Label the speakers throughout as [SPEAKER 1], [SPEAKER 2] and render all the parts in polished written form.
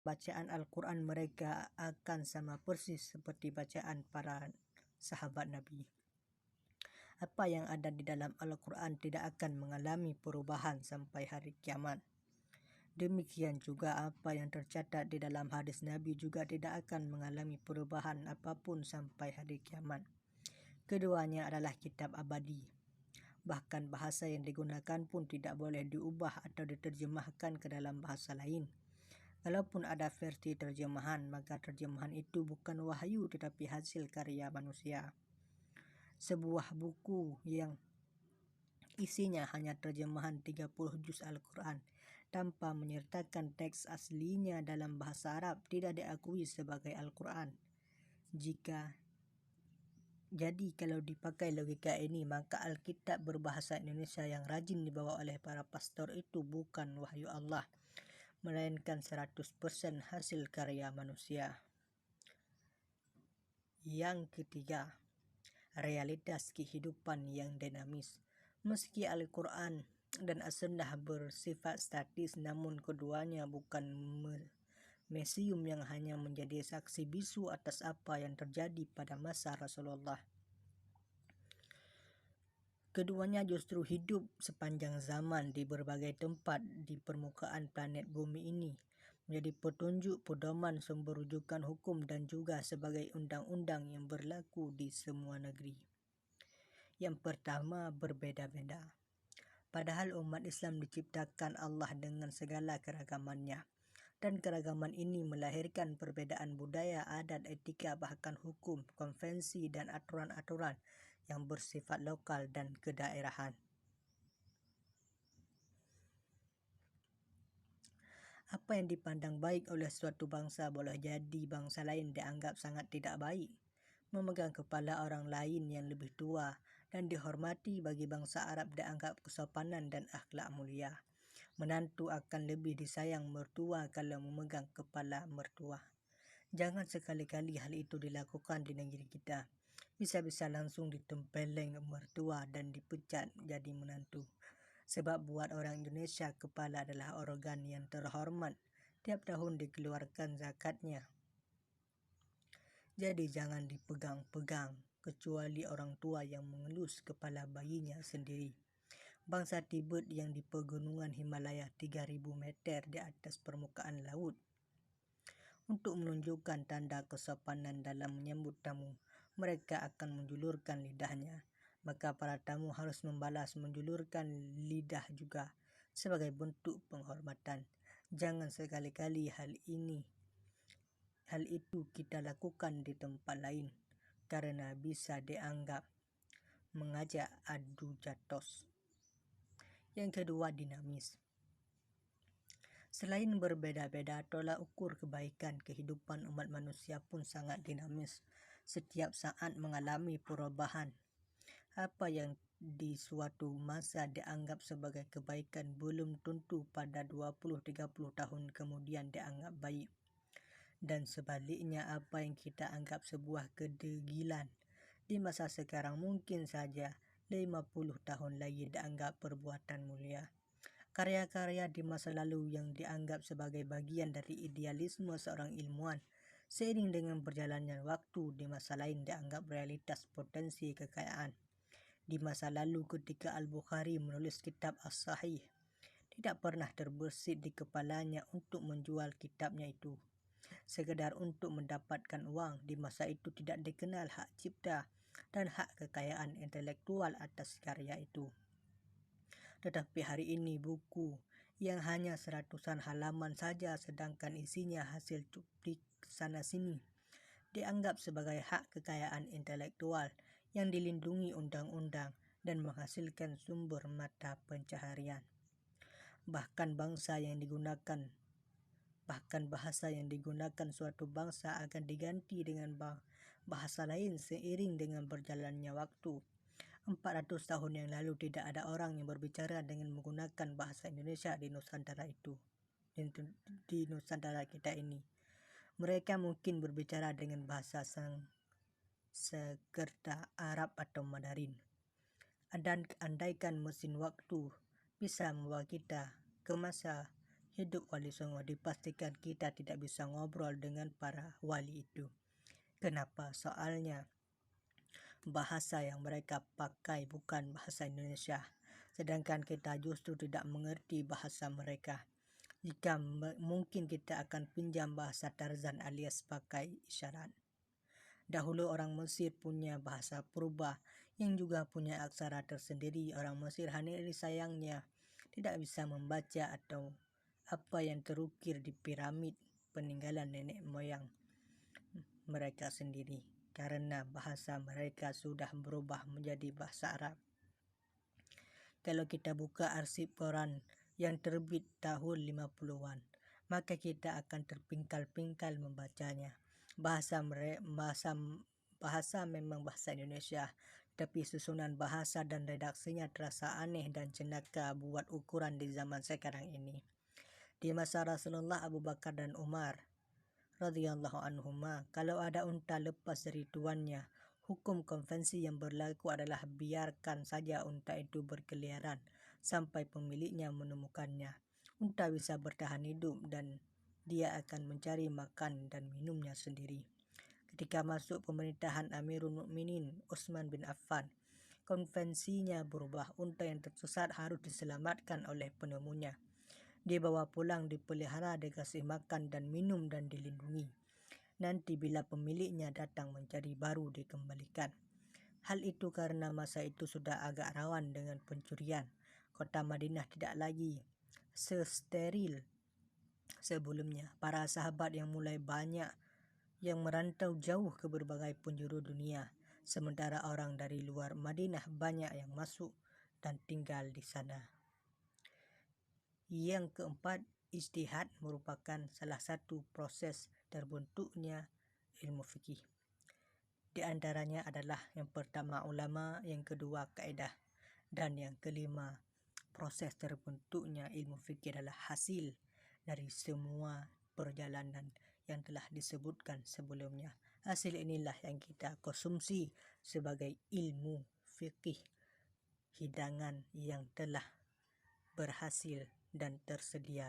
[SPEAKER 1] bacaan Al-Quran mereka akan sama persis seperti bacaan para sahabat Nabi. Apa yang ada di dalam Al-Quran tidak akan mengalami perubahan sampai hari kiamat. Demikian juga apa yang tercatat di dalam hadis Nabi juga tidak akan mengalami perubahan apapun sampai hari kiamat. Keduanya adalah kitab abadi. Bahkan bahasa yang digunakan pun tidak boleh diubah atau diterjemahkan ke dalam bahasa lain. Kalaupun ada versi terjemahan, maka terjemahan itu bukan wahyu tetapi hasil karya manusia. Sebuah buku yang isinya hanya terjemahan 30 juz Al-Quran tanpa menyertakan teks aslinya dalam bahasa Arab tidak diakui sebagai Al-Quran. Jadi kalau dipakai logika ini, maka Alkitab berbahasa Indonesia yang rajin dibawa oleh para pastor itu bukan wahyu Allah, melainkan 100% hasil karya manusia. Yang ketiga, realitas kehidupan yang dinamis. Meski Al-Quran dan As-Sunnah bersifat statis, namun keduanya bukan museum yang hanya menjadi saksi bisu atas apa yang terjadi pada masa Rasulullah. Keduanya justru hidup sepanjang zaman di berbagai tempat di permukaan planet bumi ini, menjadi petunjuk pedoman sumber rujukan hukum dan juga sebagai undang-undang yang berlaku di semua negeri. Yang pertama, berbeda-beda. Padahal umat Islam diciptakan Allah dengan segala keragamannya. Dan keragaman ini melahirkan perbedaan budaya, adat, etika, bahkan hukum, konvensi, dan aturan-aturan yang bersifat lokal dan kedaerahan. Apa yang dipandang baik oleh suatu bangsa boleh jadi bangsa lain dianggap sangat tidak baik. Memegang kepala orang lain yang lebih tua dan dihormati bagi bangsa Arab dianggap kesopanan dan akhlak mulia. Menantu akan lebih disayang mertua kalau memegang kepala mertua. Jangan sekali-kali hal itu dilakukan di negeri kita. Bisa-bisa langsung ditempeleng mertua dan dipecat jadi menantu. Sebab buat orang Indonesia, kepala adalah organ yang terhormat. Tiap tahun dikeluarkan zakatnya. Jadi jangan dipegang-pegang, kecuali orang tua yang mengelus kepala bayinya sendiri. Bangsa Tibet yang di pegunungan Himalaya 3000 meter di atas permukaan laut. Untuk menunjukkan tanda kesopanan dalam menyambut tamu, mereka akan menjulurkan lidahnya. Maka para tamu harus membalas menjulurkan lidah juga sebagai bentuk penghormatan. Jangan sekali-kali hal itu kita lakukan di tempat lain, karena bisa dianggap mengajak adu jotos. Yang kedua, dinamis. Selain berbeda-beda, tolak ukur kebaikan kehidupan umat manusia pun sangat dinamis. Setiap saat mengalami perubahan. Apa yang di suatu masa dianggap sebagai kebaikan belum tentu pada 20-30 tahun kemudian dianggap baik. Dan sebaliknya, apa yang kita anggap sebuah kedegilan di masa sekarang mungkin saja 50 tahun lagi dianggap perbuatan mulia. Karya-karya di masa lalu yang dianggap sebagai bagian dari idealisme seorang ilmuwan, seiring dengan berjalannya waktu di masa lain dianggap realitas potensi kekayaan. Di masa lalu ketika Al-Bukhari menulis kitab As-Sahih, tidak pernah terbersit di kepalanya untuk menjual kitabnya itu. Sekedar untuk mendapatkan uang. Di masa itu tidak dikenal hak cipta dan hak kekayaan intelektual atas karya itu. Tetapi hari ini buku yang hanya seratusan halaman saja sedangkan isinya hasil cuplik sana-sini dianggap sebagai hak kekayaan intelektual yang dilindungi undang-undang dan menghasilkan sumber mata pencaharian. Bahkan bahasa yang digunakan suatu bangsa akan diganti dengan bahasa lain seiring dengan berjalannya waktu. 400 tahun yang lalu tidak ada orang yang berbicara dengan menggunakan bahasa Indonesia di Nusantara di Nusantara kita ini. Mereka mungkin berbicara dengan bahasa Sanskerta, Arab atau Mandarin. Dan andaikan mesin waktu bisa membawa kita ke masa hidup wali songo, dipastikan kita tidak bisa ngobrol dengan para wali itu. Kenapa? Soalnya bahasa yang mereka pakai bukan bahasa Indonesia, sedangkan kita justru tidak mengerti bahasa mereka. Jika mungkin kita akan pinjam bahasa Tarzan alias pakai isyarat. Dahulu orang Mesir punya bahasa purba yang juga punya aksara tersendiri. Orang Mesir hanya sayangnya tidak bisa membaca atau apa yang terukir di piramid peninggalan nenek moyang mereka sendiri, karena bahasa mereka sudah berubah menjadi bahasa Arab. Kalau kita buka arsip koran yang terbit tahun 50-an, maka kita akan terpingkal-pingkal membacanya. Bahasa memang bahasa Indonesia, tapi susunan bahasa dan redaksinya terasa aneh dan jenaka buat ukuran di zaman sekarang ini. Di masa Rasulullah, Abu Bakar dan Umar radhiyallahu anhuma, kalau ada unta lepas dari tuannya, hukum konvensi yang berlaku adalah biarkan saja unta itu berkeliaran sampai pemiliknya menemukannya. Unta bisa bertahan hidup dan dia akan mencari makan dan minumnya sendiri. Ketika masuk pemerintahan Amirul Mukminin Utsman bin Affan, konvensinya berubah. Unta yang tersesat harus diselamatkan oleh penemunya. Dibawa pulang, dipelihara, dikasih makan dan minum dan dilindungi. Nanti bila pemiliknya datang mencari baru dikembalikan. Hal itu karena masa itu sudah agak rawan dengan pencurian. Kota Madinah tidak lagi sesteril sebelumnya. Para sahabat yang mulai banyak yang merantau jauh ke berbagai penjuru dunia. Sementara orang dari luar Madinah banyak yang masuk dan tinggal di sana. Yang keempat, ijtihad merupakan salah satu proses terbentuknya ilmu fikih. Di antaranya adalah yang pertama ulama, yang kedua kaidah, dan yang kelima proses terbentuknya ilmu fikih adalah hasil dari semua perjalanan yang telah disebutkan sebelumnya. Hasil inilah yang kita konsumsi sebagai ilmu fikih, hidangan yang telah berhasil dan tersedia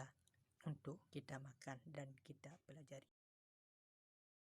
[SPEAKER 1] untuk kita makan dan kita pelajari.